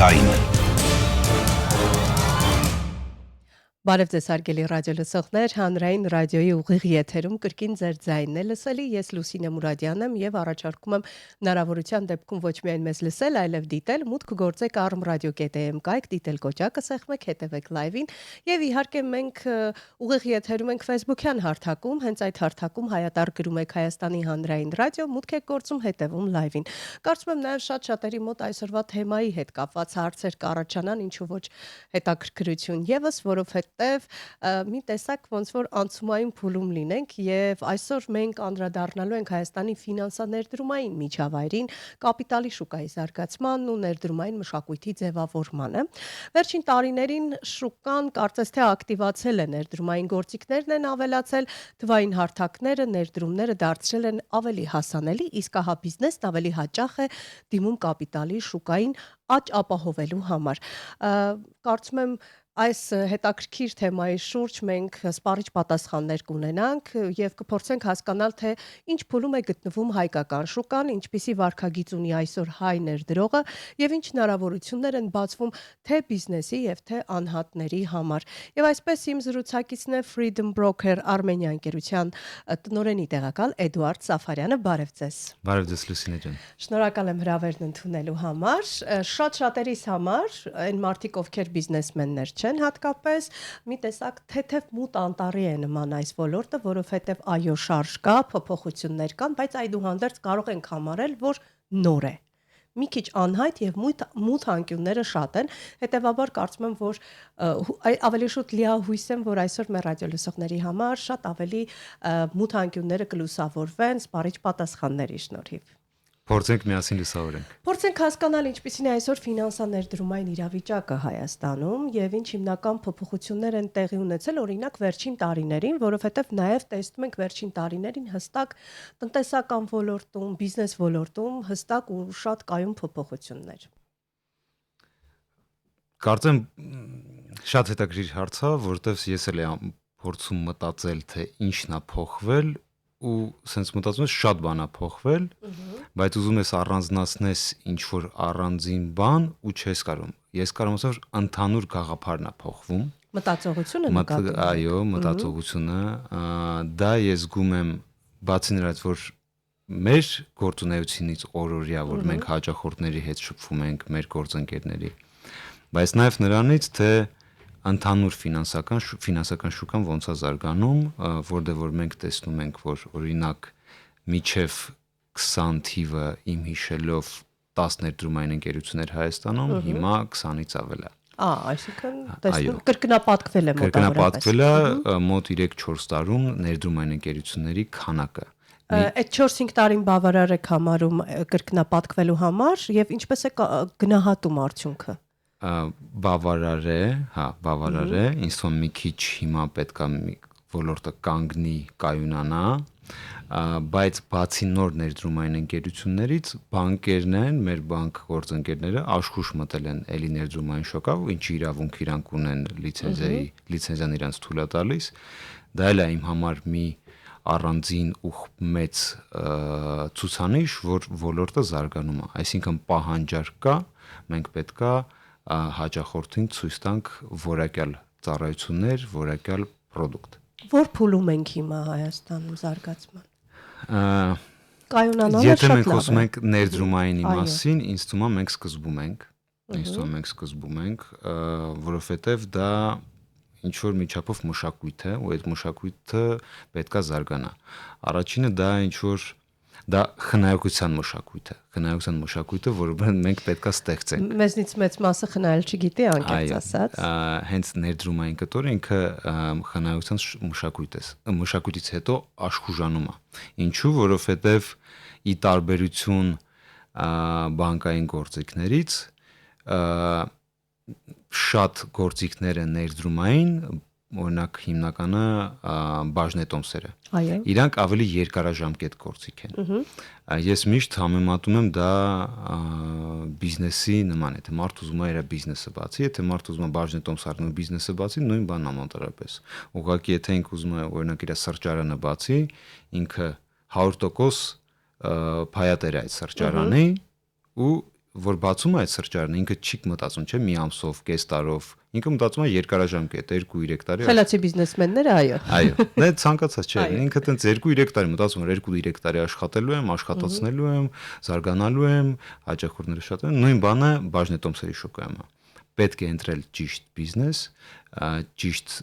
ձայն։ Բարև ձեզ հարգելի ռադիոլսողներ, հանրային ռադիոյի ուղիղ եթերում կրկին ձեր ձայնն է լսելի, ես Լուսինե Մուրադյանն եմ եւ առաջարկում եմ հնարավորության դեպքում ոչ միայն մեզ լսել, այլև դիտել, մուտք գործեք armradio.am կայք, դիտել կոճակը սեղմեք, հետևեք լայվին եւ իհարկե մենք ուղիղ եթերում ենք Facebook-յան հարթակում, հենց այդ հարթակում հայատար գրում եք Հայաստանի հանրային ռադիո, մուտք եք գործում, հետևում լայվին։ Կարծում եմ նաեւ շատերի մոտ այսօրվա թեմայի հետ կապված հարցեր կառաջանան, ինչու ոչ հետաքրքրություն եւս, որովհետեւ մի տեսակ ոնց որ անցումային փուլում լինենք եւ այսօր մենք անդրադառնալու ենք Հայաստանի ֆինանսաներդրումային միջավայրին, կապիտալի շուկայի զարգացմանն ու ներդրումային մշակույթի ձևավորմանը։ Վերջին տարիներին շուկան կարծես թե ակտիվացել է ներդրումային գործիքներն են ավելացել, թվային հարթակները, ներդրումները դարձրել են ավելի հասանելի, իսկ ահա բիզնեսն ավելի հաճախ է դիմում կապիտալի շուկային աճ ապահովելու համար։ Կարծում եմ այս հետաքրքիր թեմայի շուրջ մենք սպառիչ պատասխաններ կունենանք եւ կփորձենք հասկանալ, թե ինչ փուլում է գտնվում հայկական շուկան, ինչպիսի վարքագիծ ունի այսօր հայ ներդրողը եւ ինչ հնարավորություններ են բացվում թե բիզնեսի եւ թե անհատների համար։ Եվ այսպես իմ զրուցակիցն է Freedom Broker Armenia ընկերության տնօրենի տեղակալ Էդուարդ Սաֆարյանը, բարև ձեզ։ Բարև ձեզ Լուսինե ջան։ Շնորհակալ եմ հրավերն ընդունելու համար։ Շատերիս համար այն մարդիկ, ովքեր բիզնեսմեններ չեն հատկապես, մի տեսակ թեթև մութ անտառի է նման այս ոլորտը, որովհետև այո շարժ կա, փոփոխություններ կան, բայց այդուհանդերձ կարող ենք համարել, որ նոր է։ Մի քիչ անհայտ եւ մութ անկյունները շատ են, հետեւաբար կարծում եմ, որ ավելի շուտ լիահույս եմ, որ այսօր մեր ռադիոլսողների համար շատ ավելի մութ անկյունները կլուսավորվեն սպառիչ պատասխանների շնորհիվ։ Փորձենք միասին լուսավորենք։ Փորձենք հասկանալ ինչպիսին է այսօր ֆինանսաներդրումային իրավիճակը Հայաստանում եւ ինչ հիմնական փոփոխություններ են տեղի ունեցել օրինակ վերջին տարիներին, որովհետեւ նաեւ տեսնում ենք վերջին տարիներին հստակ տնտեսական ոլորտում, բիզնես ոլորտում հստակ ու շատ կայուն փոփոխություններ։ Կարծեմ շատ հետաքրքիր հարց է, որովհետեւ ես էլ եմ փորձում մտածել, թե ինչն է փոխվել ու sense մտածում ես շատ բան է փոխվել, բայց ուզում ես առանձնացնես ինչ որ առանձին բան ու չես կարող։ Ես կարող եմ ասել, որ ընդհանուր գաղափարն է փոխվում։ Մտածողությունը նկատում։ Այո, մտածողությունը, դա ես զգում եմ բացի նրանից, որ մեր գործունեությունից օրորյա, որ մենք հաճախորդների հետ շփվում ենք, մեր գործընկերների, բայց նաև նրանից, թե ընդհանուր ֆինանսական շուկան ոնց է զարգանում, որտեղ որ մենք տեսնում ենք, որ օրինակ միջև 20 թիվը իմ հիշելով 10 ներդրումային ընկերություններ Հայաստանում, հիմա 20-ից ավել է։ Այսինքն տեսնում կրկնապատկվել է մոտավորապես։ Կրկնապատկվել է մոտ 3-4 տարում ներդրումային ընկերությունների քանակը։ Այդ 4-5 տարին բավարար է համարում կրկնապատկվելու համար եւ ինչպես է գնահատում արդյունքը։ Բավարար է, ինձ թվում մի քիչ հիմա պետքա ոլորտը կանգնի, կայունանա, բայց բացի նոր ներդրումային ընկերություններից բանկերն են, մեր բանկ գործընկերները աշխուժ մտել են էլի ներդրումային շոկա, ինչի իրավունք իրանք ունեն լիցենզիան իրանց թույլ է տալիս, դա էլ է իմ համար մի առանձին ու մեծ ցուցանիշ, որ ոլորտը զարգանում է, այսինքն պահանջարկ կա, մենք պետքա հաճախորդին ցույց տանք որակյալ ծառայություններ, որակյալ պրոդուկտ։ Որ փուլում ենք հիմա Հայաստանում զարգացման։ Կայունանալը Եթե շատ մենք լավ խոսում է։ ենք ներդրումայինի մասին, ինձ թվում է մենք սկզբում ենք, որովհետև դա ինչ որ միջափով մշակույթ է, ու այդ մշակույթը պետքա զարգանա։ Առաջինը դա ինչ որ դա խնայողության մշակույթը, որը մենք պետքա ստեղծենք։ Մեզնից մեծ մասը խնայել չգիտի, անկեղծ ասած։ Հենց ներդրումային կտորը ինքը խնայողության մշակույթից հետո աշխուժանում է։ Ինչու, որովհետև ի տարբերություն բանկային գործիքներից շատ գործիքները ներդրումային, օրինակ հիմնականը բաժնետոմսերը։ Իրանք ավելի երկարաժամկետ գործիք են։ Ես միշտ համեմատում եմ դա բիզնեսի նման, եթե մարդ ուզում է իր բիզնեսը բացի, եթե մարդ ուզում է բաժնետոմս առնել բիզնեսը բացի, նույն բանն է մոտարապես։ Ուղղակի եթե ինքը ուզում է օրինակ իր սրճարանը բացի, ինքը 100% փայատեր է այդ սրճարանի ու որ բացում է այդ սրճարանը, ինքը չի մտածում, չէ, մի ամսով, կես տարով, ինքը մտածում է երկարաժամկետ, 2-3 տարի։ Խելացի բիզնեսմենները, այո։ Այո, դա ցանկացած չէ, ինքը տենց 2-3 տարի մտածում է, 2-3 տարի աշխատելու եմ, աշխատացնելու եմ, զարգանալու եմ, հաճախորդները շատ են, նույն բանը բաժնետոմսերի շուկայում է։ Պետք է ընտրել ճիշտ բիզնես, ճիշտ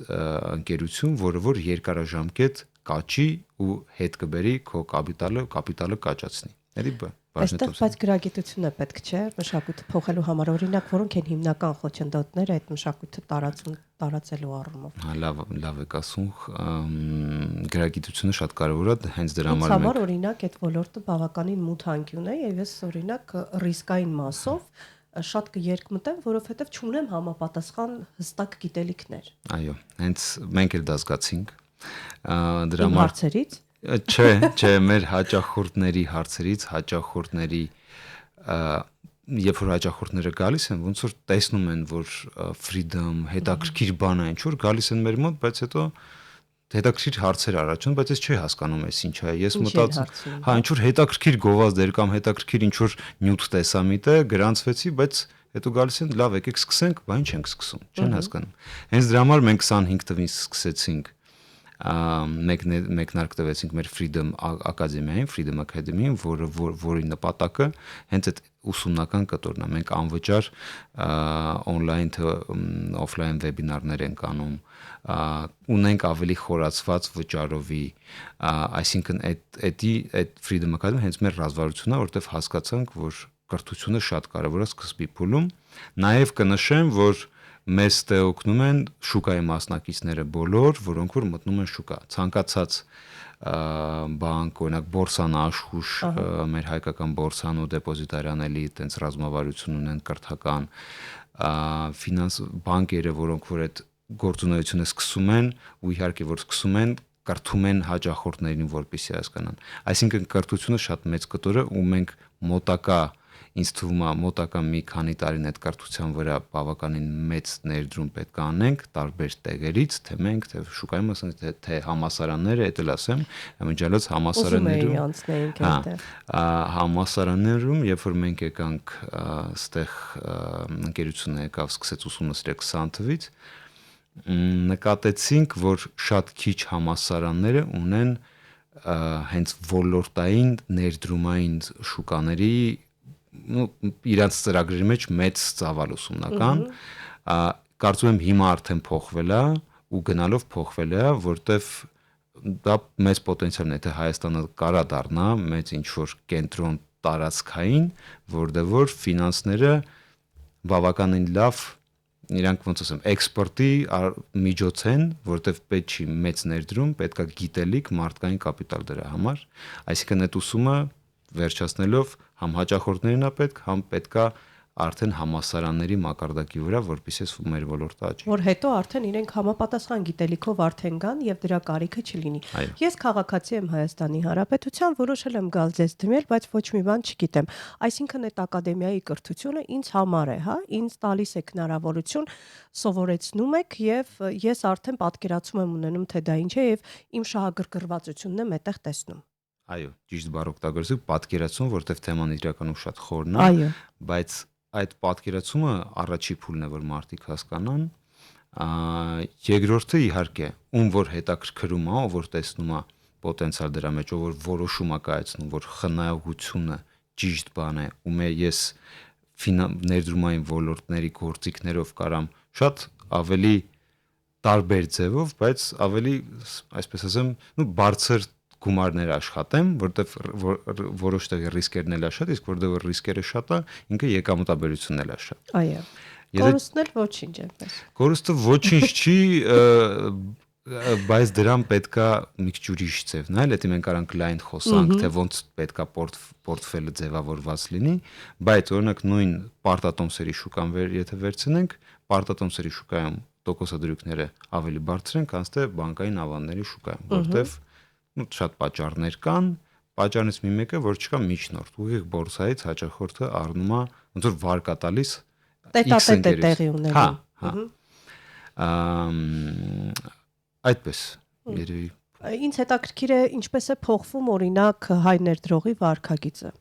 ընկերություն, որը որ երկարաժամկետ կաճի ու հետ կբերի քո կապիտալը կաճացնի։ Էլի Այստեղ բայց գրագիտությունը պետք չէ մշակույթը փոխելու համար, օրինակ, որոնք են հիմնական խոչընդոտները այդ մշակույթը տարածելու առումով։ Լավ եք ասում, գրագիտությունը շատ կարևոր է, հենց դրա համար Ինձ համար օրինակ այդ ոլորտը բավականին մութ անկյուն է եւ ես օրինակ ռիսկային մասով շատ կերկմտեմ, որովհետեւ չունեմ համապատասխան հստակ գիտելիքներ։ Այո, հենց մենք էլ դա զգացինք։ Դրա համար հարցերից Չէ, մեր հաճախորդների հարցերից, հաճախորդների երբ որ հաճախորդները գալիս են, ոնց որ տեսնում են, որ freedom, հետաքրքիր բան է, ինչ որ գալիս են մեր մոտ, բայց հետո հետաքրքիր հարցեր առաջանում, բայց ես չի հասկանում ես ինչ է։ Ես մտածում, հա, ինչ որ հետաքրքիր գովազդ էր կամ հետաքրքիր ինչ որ նյութ տեսա միտը, գրանցվեցի, բայց հետո գալիս են, լավ, եկեք սկսենք, բա ինչ ենք սկսում, չեն հասկանում։ Հենց դրա համար մենք 25 թվականին սկսեցինք մեկնարկ տվեցինք մեր Freedom Academy-ին, Freedom Academy-ին, որի նպատակը հենց այդ ուսումնական կտորն է։ Մենք անվճար on-line թե off-line վեբինարներ ենք անում, ունենք ավելի խորացված վճարովի, այսինքն այդ Freedom Academy հենց մեր ռազմավարությունն է, որտեղ հասկացանք, որ կրթությունը շատ կարևոր է սկզբի փուլում։ Նաև կնշեմ, որ մեզ օգնում են շուկայի մասնակիցները բոլոր, որոնք որ մտնում են շուկա։ Ցանկացած բանկ, օրինակ բորսան աշխուժ, մեր հայկական բորսան ու դեպոզիտարյանելի տենց ռազմավարություն ունեն կրթական, ֆինանս բանկերը, որոնք որ այդ գործունեությունը սկսում են, ու իհարկե որ սկսում են, կրթում են հաճախորդներին, որպեսզի հասկանան։ Այսինքն կրթությունը շատ մեծ կտոր է ու մենք մոտակա ինձ թվում է մոտակա մի քանի տարին այդ կրթության վրա բավականին մեծ ներդրում պետք է անենք տարբեր տեղերից, թե մենք, թե շուկայում ասենք, թե համասարանները, դա էլ ասեմ, ըմջալոց համասարաններում, երբ որ մենք եկանք ստեղ ընկերությունը եկավ, սկսեց ուսումնասիրել 20 թվականից, նկատեցինք, որ շատ քիչ համասարանները ունեն հենց ոլորտային ներդրումային շուկաների իրանց ծրագրերի մեջ մեծ ծավալ ուսումնական, կարծում եմ հիմա արդեն փոխվել է ու գնալով փոխվել է, որտեվ դա մեծ պոտենցիալ է, թե Հայաստանը կարա դառնա մեծ ինչ-որ կենտրոն տարածքային, որտեղ որ ֆինանսները բավականին լավ իրանք ոնց ասեմ, էքսպորտի միջոց են, որտեվ պետք չի մեծ ներդրում, պետքա գիտելիք, մարդկային կապիտալ դրա համար, այսինքն այդ ուսումը վերջացնելով համ հաճախորդներին է պետք, համ պետքա արդեն համասարանների մակարդակի վրա, որպեսզի մեր ոլորտը աճի։ Որ հետո արդեն իրենք համապատասխան գիտելիքով արդեն գան եւ դրա կարիքը չլինի։ Ես քաղաքացի եմ Հայաստանի Հանրապետության, որոշել եմ գալ ձեզ դիմել, բայց ոչ մի բան չգիտեմ։ Այսինքն այդ ակադեմիայի կրթությունը ինձ համար է, հա, ինձ տալիս եք հնարավորություն, սովորեցնում եք եւ ես արդեն պատկերացում եմ ունենում, թե դա ինչ է եւ իմ շահագրգռվածությունն եմ այդտեղ տեսնում։ Այո, ճիշտ բառ օգտագործեք, պատկերացում, որտեվ թեման իրականում շատ խորն է, բայց այդ պատկերացումը առաջի փուլն է, որ մարդիկ հասկանան, երկրորդը իհարկե, ում որ հետաքրքրում է, ով որ տեսնում է պոտենցիալ դրա մեջ, ով որ որոշում է կայացնում, որ խնայողությունը ճիշտ բան է, ու ես ներդրումային ոլորտների գործիքներով կարամ շատ ավելի տարբեր ձևով, բայց ավելի, այսպես ասեմ, բարձր գումարներ աշխատեմ, որտեղ որոշ տեղի ռիսկերն էլ է շատ, իսկ որտեղ ռիսկերը շատ է, ինքը եկամտաբերությունն էլ է շատ։ Այո։ Կորուստն էլ ոչինչ է պես։ Կորուստը ոչինչ չի, բայց դրան պետքա մի քիչ ուրիշ ձև նայել, դա մենք արանք լայն խոսանք, թե ոնց պետքա պորտֆելը ձևավորված լինի, բայց օրինակ նույն պարտատոմսերի շուկան եթե վերցնենք, պարտատոմսերի շուկայում տոկոսադրույքները ավելի բարձր են, քան թե բանկային ավանդների շուկայում, որտեղ շատ պատճառներ կան, պատճառներից մի մեկը, որ չկա միջնորդ, ուղիղ բորսայից հաճախորդը առնում է, ոնց որ վարկա տալիս տետատետ է տեղի ունենում։ Հա։ Այդպես երևի։ Ինձ հետաքրքիր է ինչպես է փոխվում օրինակ հայ ներդրողի վարկագիծը։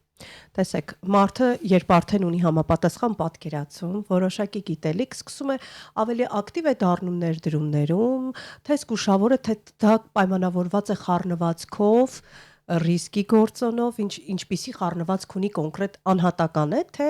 Տեսեք, մարդը երբ արդեն ունի համապատասխան պատկերացում, որոշակի գիտելիք, սկսում է ավելի ակտիվ է դառնում ներդրումներում, թե զգուշավոր է, թե դա պայմանավորված է խառնվածքով, ռիսկի գործոնով, ինչպիսի խառնվածք ունի կոնկրետ անհատական է, թե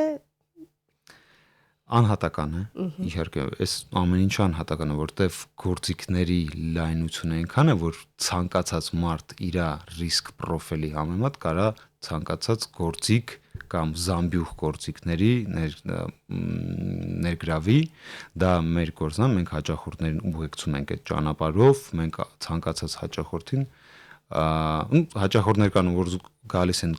Անհատական է, իհարկե, այս ամեն ինչ անհատական է, որտեվ գործիքների լայնությունը այնքան է, որ ցանկացած մարդ իր ռիսկ պրոֆիլի համեմատ կարա ցանկացած գործիք կամ զամբյուղ գործիքների ներգրավի, դա մեր գործն է, մենք հաճախորդներին ուղեկցում ենք այդ ճանապարհով, մենք ցանկացած հաճախորդին հաճախորդներ կան, որ գալիս են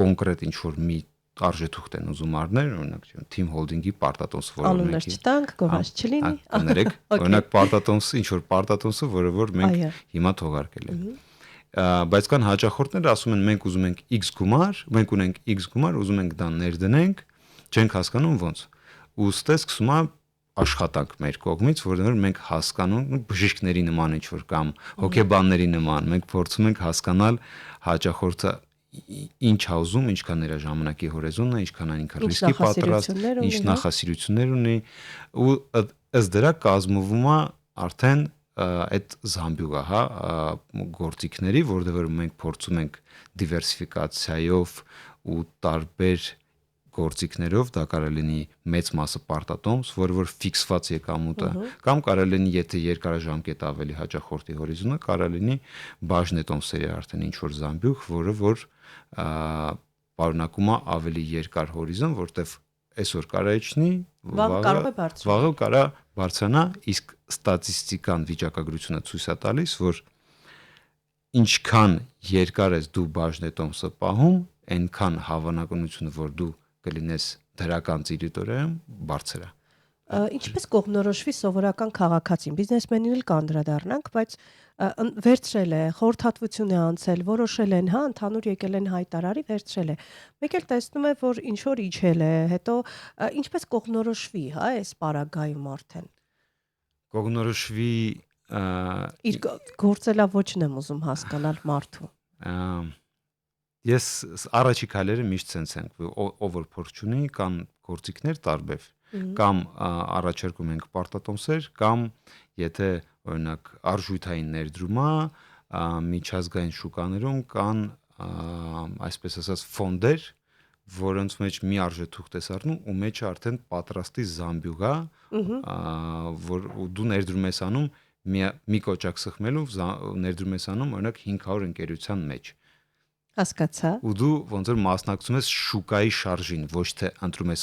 կոնկրետ ինչ-որ մի արժեթուղթ են ուզում առնել, օրինակ Team Holding-ի պարտատոմսը, որը անուններ մենք չտանք, գոհար չլինի։ կներեք, օրինակ պարտատոմսը, ինչ-որ պարտատոմսը, որը որ մենք հիմա թողարկել ենք։ Բայց կան հաճախորդներ, ասում են մենք ուզում ենք X գումար, մենք ունենք X գումար, ուզում ենք դա ներդնենք, չենք հասկանում ոնց։ Ու ստե սկսում է աշխատանք մեր կողմից, որովհետեւ մենք հասկանում բժիշկների նման ինչ-որ կամ հոգեբանների նման, մենք փորձում ենք հասկանալ հաճախորդը ինչ է ուզում, ինչքան նրա ժամանակի հորիզոնն է, ինչքան ինքը ռիսկի պատրաստ, ինչ նախասիրություններ ունի, ու ըստ դրա կազմվում է արդեն այդ զամբյուղը, հա, գործիքների, որտեղ մենք փորձում ենք դիվերսիֆիկացիայով ու տարբեր գործիքներով, դա կարող լինի մեծ մասը պարտատոմս, որը որ ֆիքսված եկամուտ է, կամ կարող լինի, եթե երկարաժամկետ ավելի հաճախորդի հորիզոնը, կարող լինի բաժնետոմսերի արդեն ինչ որ զամբյուղ, որը որ պարունակում է ավելի երկար հորիզոն, որտեվ այսօր կարա իջնի, վաղը կարա բարձրանա, իսկ ստատիստիկան վիճակագրությունը ցույց է տալիս, որ ինչքան երկար ես դու բաժնետոմսը պահում, այնքան հավանականությունը, որ դու կլինես դրական տերիտորիայում, բարձր է։ Ինչպես կողմնորոշվի սովորական քաղաքացին, բիզնեսմենին էլ կանդրադառնանք, բայց վերցրել է, խորհրդատվություն է անցել, որոշել են, հա, ընդհանուր եկել են հայտարարի, վերցրել է։ Մեկ էլ տեսնում է, որ ինչ որ իջել է, հետո ինչպես կողմնորոշվի, հա, այս պարագայում արդեն։ Կողմնորոշվի իր գործելավոճն եմ ուզում հասկանալ մարդու։ Ես առաջի քայլերը միշտ sense ենք, ով որ փորձ ունի, կան գործիքներ տարբեր, կամ առաջարկում ենք պարտատոմսեր, կամ եթե օրինակ արժույթային ներդրում է, միջազգային շուկաներում կան այսպես ասած ֆոնդեր, որոնց մեջ մի արժեթուղթ ես առնում ու մեջը արդեն պատրաստի զամբյուղ է, որ դու ներդրում ես անում մի կոճակ սխմելու, ներդրում ես անում օրինակ 500 ընկերության մեջ։ Հասկացա։ Ու դու ոնց որ մասնակցում ես շուկայի շարժին, ոչ թե ընտրում ես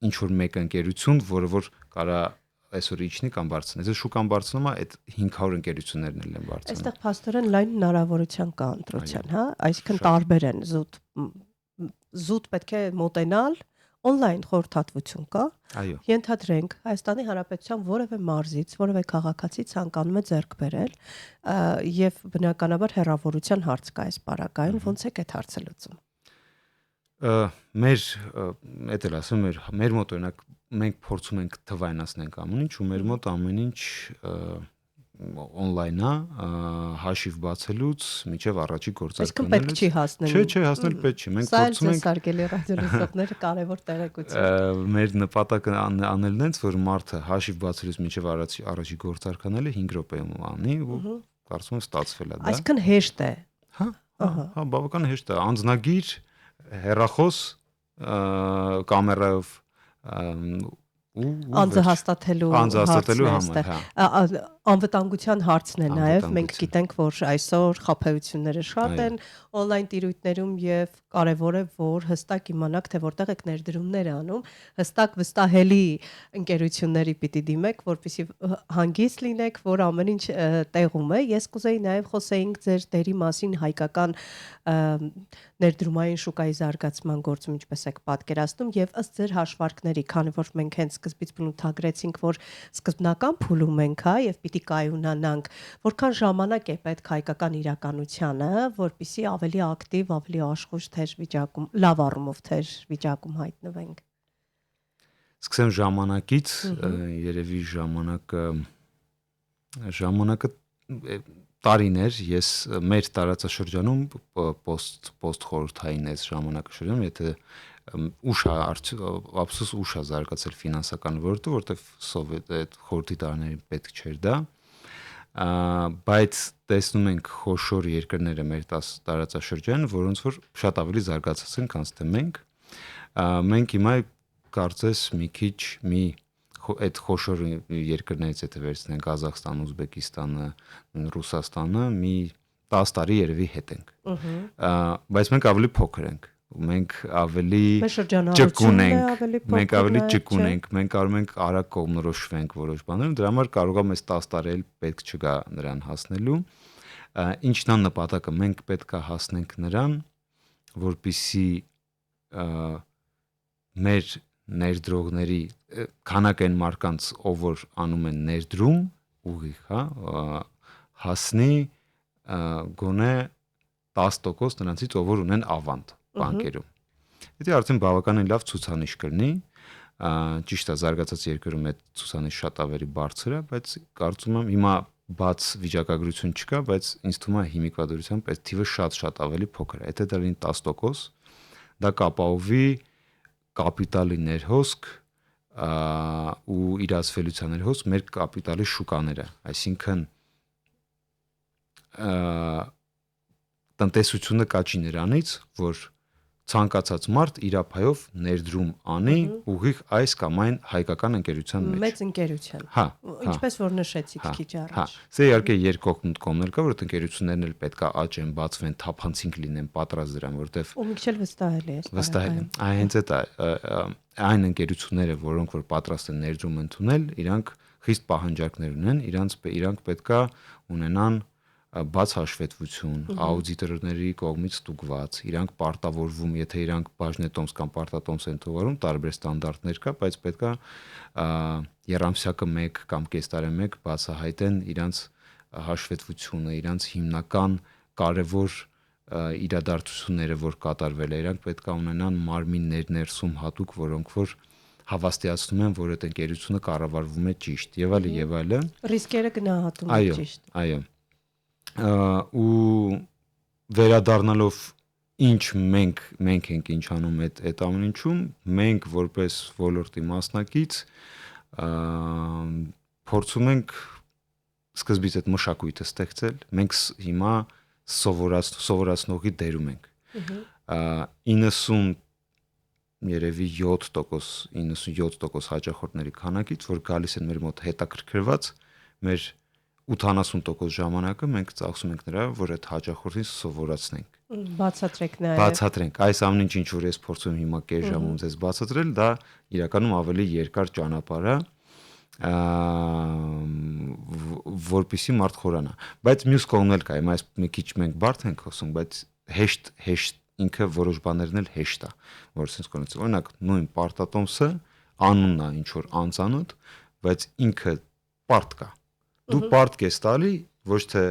ինչ որ մեկ ընկերություն, որը որ կարա այսօր իջնի կամ բարձրանա։ Եթե շուկան բարձրանում է, այդ 500 ընկերություններն էլ են բարձրանում։ Այստեղ փաստորեն լայն հնարավորության կա ընտրության, հա, այսինքն տարբեր են զուտ պետք է մոտենալ, on-line խորհրդատվություն կա։ Այո։ Ենթադրենք Հայաստանի Հանրապետության որևէ մարզից, որևէ քաղաքացի ցանկանում է ձեռք բերել եւ բնականաբար հեռավորության հարց կա այս պարագայում, ոնց է այդ հարցը լուծում։ Մեր էդ էլ ասում մեր մոտ օրինակ մենք փորձում ենք թվայնացնենք ամեն ինչ ու մեր մոտ ամեն ինչ on-line է, հաշիվ բացելուց մինչև առաջի գործարկելուց։ Այսինքն պետք չի հասնել։ Չէ, հասնել պետք չի։ Մենք փորձում ենք սարքելի ռադիոլսողները կարևոր տեղեկություն։ Մեր նպատակը անելն է, որ մարդը հաշիվ բացելուց մինչև առաջի գործարքանելը 5 րոպեում անի ու կարծում եմ ստացվել է դա։ Այսինքն հեշտ է։ Հա, բավական հեշտ է։ Անձնագիր, հեռախոս, կամերայով անձը հաստատելու համար, հա։ Անվտանգության հարցն է նաև, մենք գիտենք, որ այսօր խաբեությունները շատ են on-line տիրույթներում եւ կարեւոր է, որ հստակ իմանաք, թե որտեղ եք ներդրումներ անում, հստակ վստահելի ընկերությունների պիտի դիմեք, որպեսզի հանգիստ լինեք, որ ամեն ինչ տեղում է։ Ես կուզեի նաև խոսեինք ձեր դերի մասին հայկական ներդրումային շուկայի զարգացման գործում ինչպես եք պատկերացնում եւ ըստ ձեր հաշվարկների, քանի որ մենք հենց սկզբից բնութագրեցինք, որ սկզբնական փուլում ենք, հա, եւ պիտի կայունանանք, որքան ժամանակ է պետք հայկական իրականությանը, որպեսզի ավելի ակտիվ, ավելի աշխույժ թեր վիճակում, լավ առումով թեր վիճակում հայտնվենք։ Սկսեմ ժամանակից, երևի ժամանակը տարիներ ես մեր տարածաշրջանում post խորհրդային այս ժամանակաշրջանում, եթե ափսոս ուշ է զարգացել ֆինանսական ոլորտը, որտեղ սովետ այդ խորհրդի տարիներին պետք չէր դա, բայց տեսնում ենք խոշոր երկրները մեր տարածաշրջանում, որոնց որ շատ ավելի զարգացած են, քան թե մենք հիմա կարծես մի քիչ այդ խոշոր երկրներից եթե վերցնենք Ղազախստան, Ուզբեկիստանը, Ռուսաստանը, մի 10 տարի երևի հետ ենք։ Բայց մենք ավելի փոքր ենք։ Մենք ավելի ճկուն ենք, մենք ավելի ճկուն ենք, մենք կարող ենք արագ կողմնորոշվենք որոշ բաներում, դրա համար կարող է մեզ 10 տարի էլ պետք չգա նրան հասնելու։ Ինչն է նպատակը, մենք պետք է հասնենք նրան, որպեսզի մեր ներդրողների քանակ այն մարկանց, ով որ անում են ներդրում, ուղիղ, հա, հասնի գոնե 10% նրանցից, ով որ ունեն ավանդ բանկերում։ Եթե արդեն բավականին լավ ցուցանիշ կլինի, ճիշտ է, զարգացած երկրում այդ ցուցանիշ շատ ավելի բարձր է, բայց կարծում եմ հիմա բաց վիճակագրություն չկա, բայց ինձ թվում է հիմիկվա դրությամբ այդ թիվը շատ ավելի փոքր է։ Եթե դա լինի 10%, դա կապահովի կապիտալի ներհոսք ու իրացվելիության ներհոսք մեր կապիտալի շուկաները, այսինքն տնտեսությունը կաճի նրանից, որ ցանկացած մարդ իր փայով ներդրում անի ուղիղ այս կամ այն հայկական ընկերության մեջ։ Մեծ ընկերության։ Ինչպես որ նշեցիք քիչ առաջ։ Հա, սա իհարկե երկկողմ կողմն կա, որ ընկերություններն էլ պետք է աճեն, բացվեն, թափանցիկ լինեն, պատրաստ դրան, որտեվ ու մի քիչ վստահելի է։ Վստահելի։ Հենց այդ այն ընկերությունները, որոնք որ պատրաստ են ներդրում ընդունել, իրանք խիստ պահանջարկներ ունեն, իրանք պետքա ունենան բաց հաշվետվություն, աուդիտորների կողմից ստուգված, իրանք պարտավորվում, եթե իրանք բաժնետոմս կամ պարտատոմս են թողարկում, տարբեր ստանդարտներ կա, բայց պետքա երամսյակը 1 կամ կես տարի 1 բացահայտեն իրանք հաշվետվությունը, իրանք հիմնական կարևոր իրադարձությունները, որ կատարվել է, իրանք պետքա ունենան մարմիններ ներսում հատուկ, որոնք որ հավաստիացնում են, որ այդ ընկերությունը կառավարվում է ճիշտ, եւ այլն։ Ռիսկերը գնահատում են ճիշտ։ Այո։ Ու վերադառնալով ինչ մենք ենք ինչ անում այդ ամեն ինչում, մենք որպես ոլորտի մասնակից փորձում ենք սկզբից այդ մշակույթը ստեղծել, մենք հիմա սովորացնողի դերում ենք։ 90 երևի 97% հաճախորդների քանակից, որ գալիս են մեր մոտ հետաքրքրված, մեր 80% ժամանակը մենք ծախսում ենք նրա, որ այդ հաճախորդին սովորացնենք։ Բացատրեք նաև։ Բացատրենք։ Այս ամեն ինչ որ ես փորձում հիմա կես ժամում ձեզ բացատրել, դա իրականում ավելի երկար ճանապարհ է, որպեսզի մարդ խորանա։ Բայց մյուս կողմն էլ կա, հիմա այս մի քիչ մենք բարդ ենք խոսում, բայց հեշտ ինքը որոշ բաներն էլ հեշտ է, որ sense կոնից։ Օրինակ, նույն պարտատոմսը անունն է ինչ որ անծանոթ, բայց ինքը պարտ կա։ Դու պարտ ես տալի ոչ թե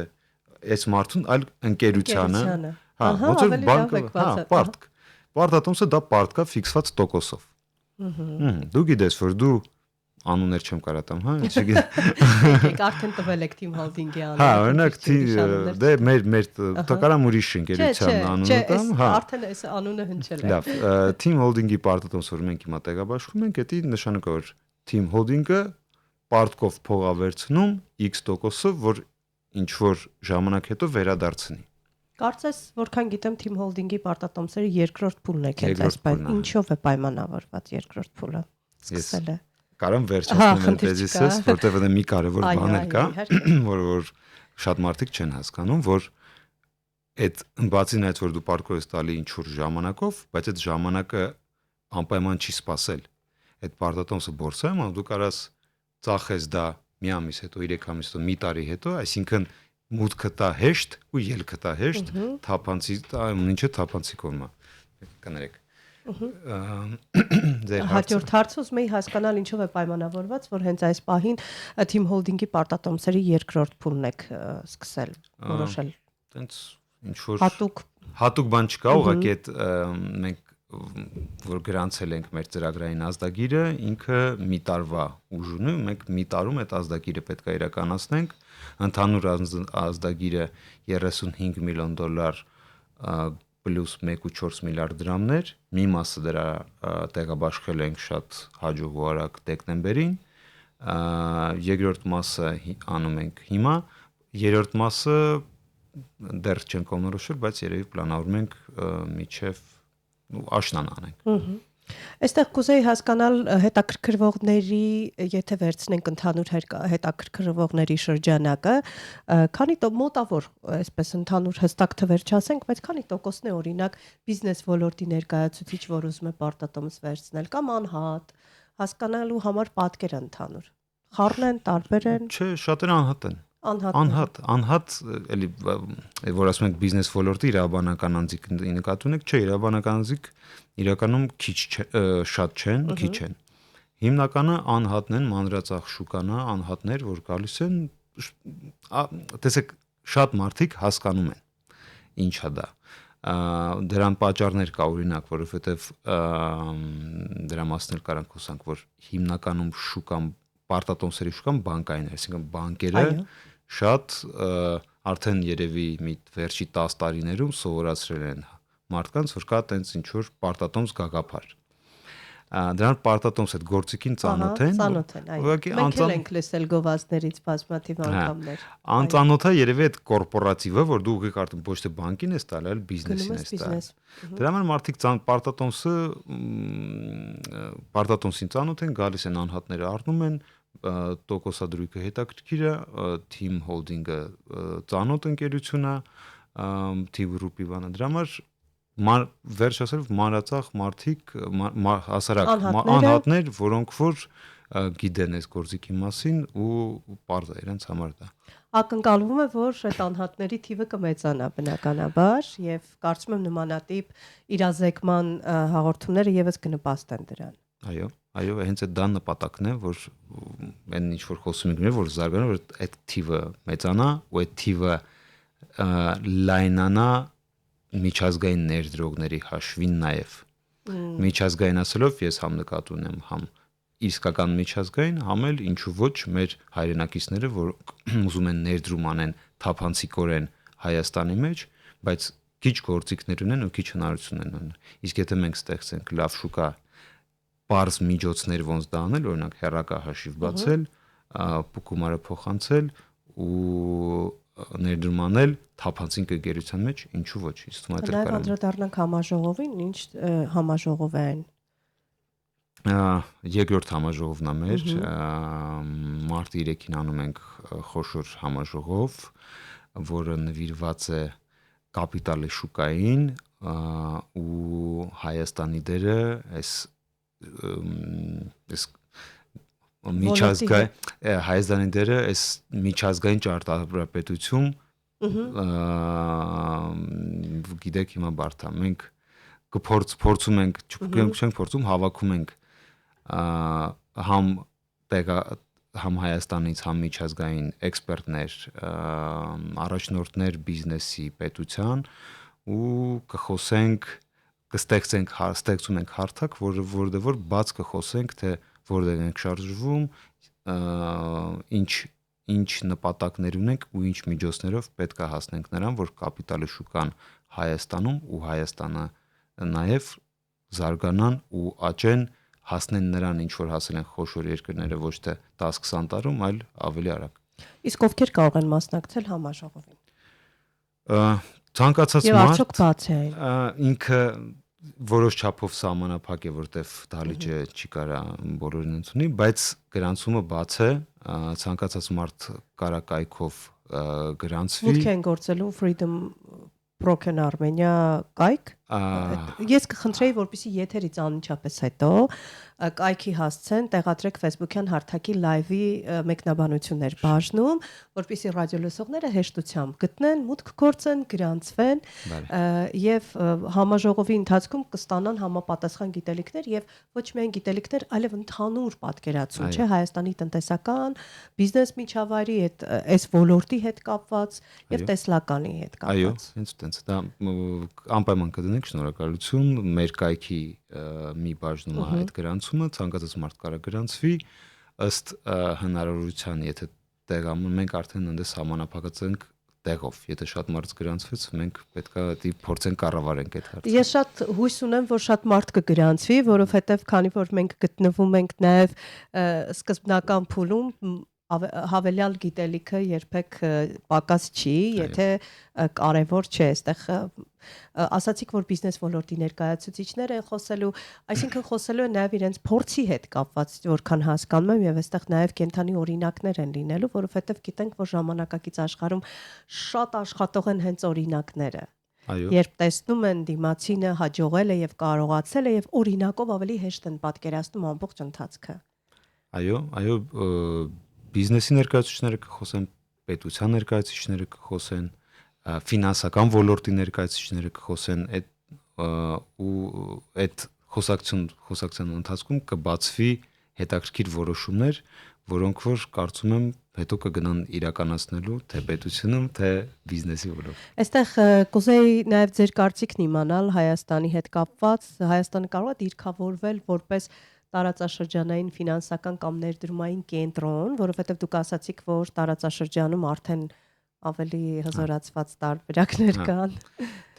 այս մարդուն, այլ ընկերությանը։ Հա, ոնց որ բանկը, հա, պարտ։ Պարտատոմսը դա պարտ կա ֆիքսված տոկոսով։ Դու գիտես, որ դու անուններ չեմ կարա տամ, հա, եկեք արդեն տվել եք Team Holding-ի անունը։ Հա, օրինակ դե մեր տակարամ ուրիշ ընկերության անունը տամ, հա։ Արդեն այս անունը հնչել է։ Լավ, Team Holding-ի պարտատոմս որ մենք հիմա տեղաբաշխում ենք, դա նշանակա որ Team Holding-ը պարտկով փող ավերցնում X%-ով, որ ինչ որ ժամանակ հետո վերադարձնի։ Կարծես, որքան գիտեմ, Team Holding-ի պարտատոմսերը երկրորդ փուլն է, հենց այսպես։ Ինչով է պայմանավորված երկրորդ փուլը։ Սկսել է։ Կարամ վերջացնեմ տեզիսս, որտեղ դա մի կարևոր բան կա, որ շատ մարդիկ չեն հասկանում, որ այդ բացին այդ որ դու պարտքով ես տալի ինչ որ ժամանակով, բայց այդ ժամանակը անպայման չի սпасել։ Այդ պարտատոմսը բորսայում, դու կարաս ծախես դա մի ամիս հետո, 3 ամիս հետո, մի տարի հետո, այսինքն մուտքը տա հեշտ ու ելքը տա հեշտ, թափանցիկ, ինչը թափանցիկ կողմը։ Կներեք։ Հաջորդ հարցը ուզում եի հասկանալ ինչով է պայմանավորված, որ հենց այս պահին Team Holding-ի պարտատոմսերի երկրորդ փուլն եք սկսել որոշել։ Տենց ինչ որ հատուկ բան չկա, ուղղակի այդ մենք որ գրանցել ենք մեր ծրագրային ազդագիրը, ինքը մի տարվա ուժ ունի, մենք մի տարում այդ ազդագիրը պետք է իրականացնենք, ընդհանուր ազդագիրը $35 միլիոն պլյուս 1.4 միլիարդ դրամներ, մի մասը դրա տեղաբաշխել ենք շատ հաջող ու արագ դեկտեմբերին, երկրորդ մասը անում ենք հիմա, երրորդ մասը դեռ չենք կողմնորոշել, բայց երևի պլանավորում ենք միջև աշնան անենք։ Այստեղ կուզեի հասկանալ հետաքրքրվողների, եթե վերցնենք ընդհանուր հետաքրքրվողների շրջանակը, քանի մոտավոր, այսպես ընդհանուր հստակ թվեր չասենք, բայց քանի տոկոսն է օրինակ բիզնես ոլորտի ներկայացուցիչ, որ ուզում է պարտատոմս վերցնել կամ անհատ, հասկանալու համար պատկեր ընդհանուր։ Խառն են, տարբեր են։ Չէ, շատերը անհատ են։ Անհատ, էլի որ ասում ենք բիզնես ոլորտի իրավաբանական անձիկ նկատի ունեք, չէ, իրավաբանական անձիկ իրականում շատ չեն, քիչ են։ Հիմնականը անհատն են, մանրածախ շուկանա, անհատներ, որ գալիս են, տեսեք, շատ մարդիկ հասկանում են ինչա դա։ Դրան պատճառներ կա, օրինակ, որովհետև դրա մասն էլ կարանք խոսանք, որ հիմնականում շուկան պարտատոմսերի շուկան բանկային է, այսինքն բանկերը շատ արդեն երևի մի վերջի 10 տարիներում սովորացրել են մարդկանց, որ կա տենց ինչ որ պարտատոմս գաղափար։ Դրան պարտատոմս այդ գործիքին ծանոթ են։ Ուղղակի մենք էլ ենք լսել գովազդներից բազմաթիվ անգամներ։ Անծանոթ է երևի այդ կորպորատիվը, որ դու ուղղակի արդեն ոչ թե բանկին ես տալ, այլ բիզնեսին ես տալ։ Դրա համար մարդիկ պարտատոմսին ծանոթ են, գալիս են անհատները առնում են, տոկոսադրույքը հետաքրքիր է, Team Holding-ը ծանոթ ընկերություն է, Team Group-ի բանը, դրա համար վերջ ասելով մանրածախ մարդիկ, հասարակ անհատներ, որոնք որ գիտեն այս գործիքի մասին ու պարզ է իրենց համար դա։ Ակնկալվում է, որ այդ անհատների թիվը կմեծանա բնականաբար եւ կարծում եմ նմանատիպ իրազեկման հաղորդումները եւս կնպաստեն դրան։ Այո, հենց այդ դա նպատակն է, որ այն ինչ որ խոսում ենք, որ զարգանա, որ այդ թիվը մեծանա ու այդ թիվը լայնանա միջազգային ներդրողների հաշվին նաև։ Միջազգային ասելով ես համ նկատի ունեմ համ իսկական միջազգային, համ էլ ինչու ոչ մեր հայրենակիցները, որ ուզում են ներդրում անեն թափանցիկորեն Հայաստանի մեջ, բայց քիչ գործիքներ ունեն ու քիչ հնարավորություն ունեն։ Իսկ եթե մենք ստեղծենք լավ շուկա, բարձ միջոցներ ոնց դա անել, օրինակ հեռակա հաշիվ բացել, գումարը փոխանցել ու ներդրում անել թափանցիկ ընկերության մեջ, ինչու ոչ, իսկ թվում է դա կարող է։ Անդրադառնանք համաժողովին, ինչ համաժողով է այն։ Երկրորդ համաժողովն է մեր, մարտի 3-ին անում ենք խոշոր համաժողով, որը նվիրված է կապիտալի շուկային ու Հայաստանի դերը այս միջազգային Հայաստանի դերը այս միջազգային ճարտարապետություն գիտեք հիմա բարդ է, մենք փորձում ենք, չենք փորձում, հավաքում ենք համ Հայաստանից, համ միջազգային էքսպերտներ, առաջնորդներ բիզնեսի, պետության ու կխոսենք, ստեղծում ենք հարթակ, որտեղ որ բաց կխոսենք, թե որտեղ ենք շարժվում, ինչ նպատակներ ունենք ու ինչ միջոցներով պետք է հասնենք նրան, որ կապիտալի շուկան Հայաստանում ու Հայաստանը նաև զարգանան ու աճեն, հասնեն նրան, ինչ որ հասել են խոշոր երկրները ոչ թե 10-20 տարում, այլ ավելի արագ։ Իսկ ովքեր կարող են մասնակցել համաժողովին։ Ցանկացած Եվ արդյոք բաց է այն։ Ինքը որոշ չափով սահմանափակ է, որտեվ դահլիճը չի կարա բոլորին ընդունի, բայց գրանցումը բաց է, ցանկացած մարդ կարա կայքով գրանցվի։ Մուտք են գործելու Freedom Broken Armenia կայք։ Ես կխնդրեի, որպեսզի եթերից անմիջապես հետո կայքի հասցեն, տեղադրեք Facebook-յան հարթակի լայվի մեկնաբանություններ բաժնում, որպեսզի ռադիոլսողները հեշտությամբ գտնեն, մուտք գործեն, գրանցվեն եւ համաժողովի ընթացքում կստանան համապատասխան գիտելիքներ եւ ոչ միայն գիտելիքներ, այլև ընդհանուր պատկերացում, չէ, Հայաստանի տնտեսական, բիզնես միջավայրի հետ, այս ոլորտի հետ կապված եւ տեսլականի հետ կապված։ Այո, հենց այդպես դա անպայման կդնենք ենք, շնորհակալություն, մեր կայքի մի բաժնում է այդ գրանցումը, ցանկացած մարդ կարող գրանցվի ըստ հնարավորության, եթե տեղամն մենք արդեն այնտես համանապակած ենք տեղով, եթե շատ մարդ գրանցվեց, մենք պետքա դա փորձենք կառավարենք այդ հարցը։ Ես շատ հույս ունեմ, որ շատ մարդ կգրանցվի, որովհետև քանի որ մենք գտնվում ենք նաև սկզբնական փուլում, հավելյալ գիտելիքը երբեք պակաս չի, եթե կարևոր չէ, այստեղ ասացիք, որ բիզնես ոլորտի ներկայացուցիչներ են խոսելու, այսինքն խոսելու են նաև իրենց փորձի հետ կապված, որքան հասկանում եմ, եւ այստեղ նաև կենթանի օրինակներ են լինելու, որովհետև գիտենք, որ ժամանակակից աշխարհում շատ աշխատող են հենց օրինակները։ Այո։ Երբ տեսնում են դիմացինը հաջողել է եւ կարողացել է եւ օրինակով ավելի հեշտ են պատկերացնում ամբողջ ընթացքը։ Այո, բիզնեսի ներկայացուցիչները կխոսեն, պետության ներկայացուցիչները կխոսեն, ֆինանսական ոլորտի ներկայացուցիչները կխոսեն, այդ խոսակցության ընթացքում կբացվի հետաքրքիր որոշումներ, որոնք որ կարծում եմ հետո կգնան իրականացնելու թե պետությունում, թե բիզնեսի ոլորտում։ Այստեղ կուզեի նաև ձեր կարծիքն իմանալ Հայաստանի հետ կապված, Հայաստանը կարող է դիրքավորվել որպես տարածաշրջանային ֆինանսական կամ ներդրումային կենտրոն, որովհետև դուք ասացիք, որ տարածաշրջանում արդեն ավելի հզորացված տարբերակներ կան։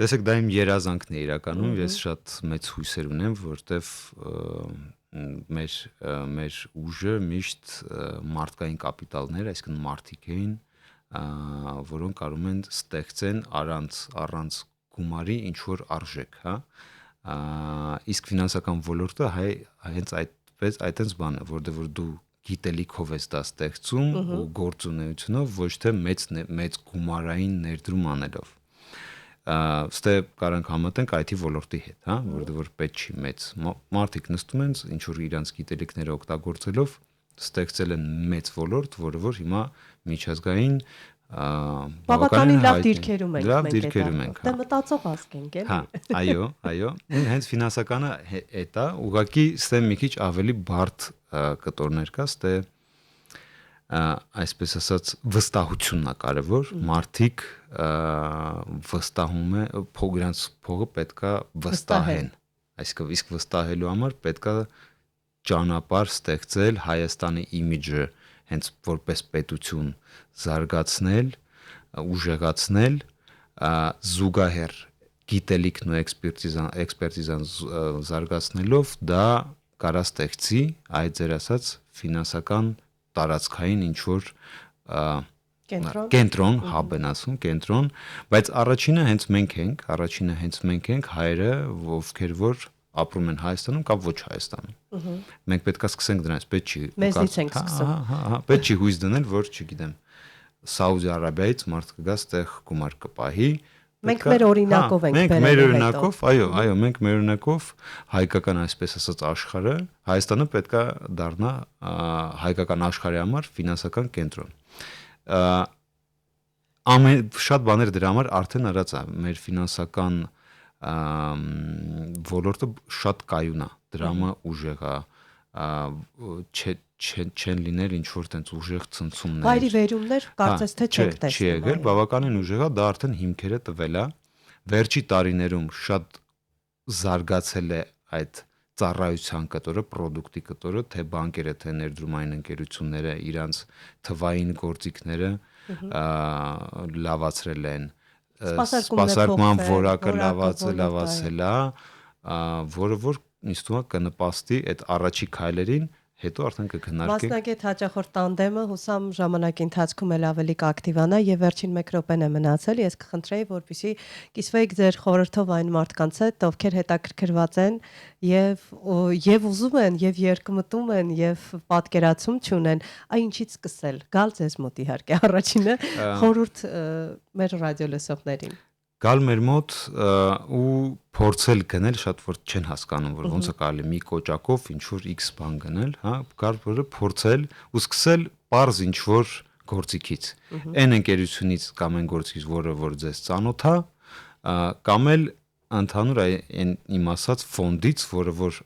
Տեսեք, դա իմ երազանքն է իրականում, ես շատ մեծ հույսեր ունեմ, որտեվ մեր ուժը միշտ մարդկային կապիտալներ, այսինքն մարդիկ էին, որոնք կարող են ստեղծեն առանց գումարի ինչ որ արժեք, հա։ Իսկ ֆինանսական ոլորտը հենց այդպես բան է, որտեղ որ դու գիտելիքով ես դա ստեղծում ու գործունեությունով, ոչ թե մեծ գումարային ներդրում անելով։ Ստե կարանք համատենք IT ոլորտի հետ, հա, որտեղ որ պետք չի մեծ մարդիկ նստում են, ինչ որ իրանց գիտելիքները օգտագործելով ստեղծել են մեծ ոլորտ, որը որ հիմա միջազգային բավականին լավ դիրքերում ենք լավ դիրքերում ենք, դա մտածող ազգ ենք, էլի։ Հա, այո, հենց ֆինանսականը էդ է, ուղղակի ստե մի քիչ ավելի բարդ կտորներ կա, ստե այսպես ասած վստահությունն է կարևոր, մարդիկ վստահում է փողը պետքա վստահեն, այսինքն իսկ վստահելու համար պետքա ճանապարհ ստեղծել Հայաստանի իմիջը հենց որպես պետություն զարգացնել, ուժեղացնել, զուգահեռ գիտելիքն ու էքսպերտիզան զարգացնելով դա կարա ստեղծի այդ ձեր ասած ֆինանսական տարածքային ինչ որ կենտրոն, հաբ են ասում, կենտրոն, բայց առաջինը հենց մենք ենք հայերը, ովքեր որ ապրում են Հայաստանում կամ ոչ Հայաստանում։ Մենք պետք է սկսենք դրանից, պետք չի։ Մեզնից ենք սկսում։ Հա, պետք չի հույս դնել, որ չգիտեմ, Սաուդի Արաբիայից մարդ կգա, ստեղ գումար կպահի։ Մենք մեր օրինակով ենք բերել։ Մենք մեր օրինակով, այո, մենք մեր օրինակով հայկական այսպես ասած աշխարհը, Հայաստանը պետք է դառնա հայկական աշխարհի համար ֆինանսական կենտրոն։ Շատ բաներ դրա համար արդեն արած է, մեր ֆինանսական ոլորտը շատ կայուն է, դրամը ուժեղ է, չեն լինել ինչ որ տենց ուժեղ ցնցումներ։ Վայրի վերումներ կարծես թե չենք տեսնում։ Չի եղել, բավականին ուժեղ է, դա արդեն հիմքերը տվել է։ Վերջի տարիներում շատ զարգացել է այդ ծառայության կտորը, պրոդուկտի կտորը, թե բանկերը, թե ներդրումային ընկերությունները իրանց թվային գործիքները լավացրել են, սպասարկման որակը լավացել է, որը որ ինձ թվում է կնպաստի այդ առաջի քայլերին, հետո արդեն կքննարկենք։ Մասնագետ հաճախորդ տանդեմը հուսամ ժամանակի ընթացքում էլ ավելի կակտիվանա եւ վերջին 1 րոպեն է մնացել, ես կխնդրեի, որպեսզի կիսվեիք ձեր խորհրդով այն մարդկանց հետ, ովքեր հետաքրքրված են եւ ուզում են եւ երկմտում են եւ պատկերացում չունեն, այ ինչից սկսել։ Գալ ձեզ մոտ իհարկե առաջինը խորհուրդ մեր ռադիոլսողներին։ Գալ մեր մոտ ու փորձել գնել, շատ որ չեն հասկանում, որ ոնց է կարելի մի կոճակով ինչ որ X բան գնել, հա, կարելի փորձել ու սկսել པարզ ինչ որ գործիքից։ Այն ընկերությունից կամ այն գործիքից, որը որ ձեզ ծանոթ է, կամ էլ ընդհանուր այն իմ ասած ֆոնդից, որը որ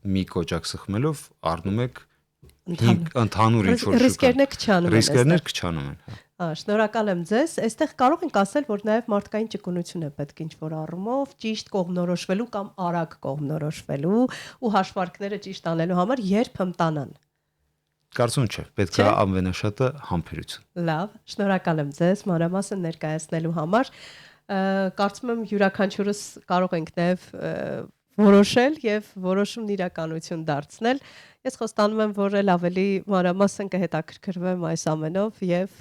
մի կոճակ սխմելով առնում եք ընդհանուր ինչ որ ռիսկերներ քչանում են։ Ռիսկերներ քչանում են, հա։ Շնորհակալ եմ ձեզ։ Այստեղ կարող ենք ասել, որ նաև մարդկային ճկունություն է պետք ինչ-որ առումով ճիշտ կողմնորոշվելու կամ արագ կողմնորոշվելու ու հաշվարկները ճիշտ անելու համար երբ հմտանան։ Կարծում չէ, պետք է ամենաշատը համբերություն։ Լավ, շնորհակալ եմ ձեզ մանրամասն ներկայացնելու համար։ Կարծում եմ յուրաքանչյուրս կարող ենք նաև որոշել եւ որոշումն իրականություն դարձնել։ Ես խոստանում եմ, որ էլ ավելի մանրամասն կհետաքրքրվեմ այս ամենով եւ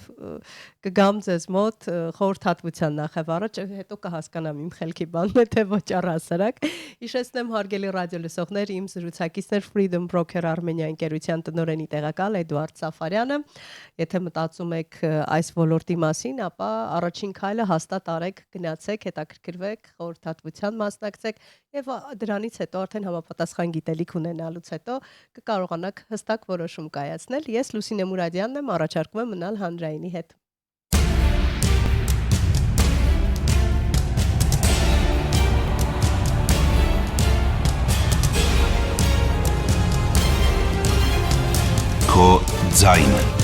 կգամ ձեզ մոտ խորհրդատվության նախև առաջ, հետո կհասկանամ իմ խելքի բանն է թե ոչ առհասարակ։ Հիշեցնեմ հարգելի ռադիոլսողներ, իմ զրուցակիցներ Freedom Broker Armenia ընկերության տնօրենի տեղակալ Էդուարդ Սաֆարյանը։ Եթե մտածում եք այս ոլորտի մասին, ապա առաջին քայլը հաստատ արեք, գնացեք, հետաքրքրվեք, խորհրդատվության մասնակցեք եւ դրանից հետո արդեն համապատասխան գիտելիք ունենալուց հետո կկարողանաք հստակ որոշում կայացնել։ Ես Լուսինե Մուրադյանն եմ, առաջարկում եմ մնալ հանրայինի հետ։ Քո ձայնը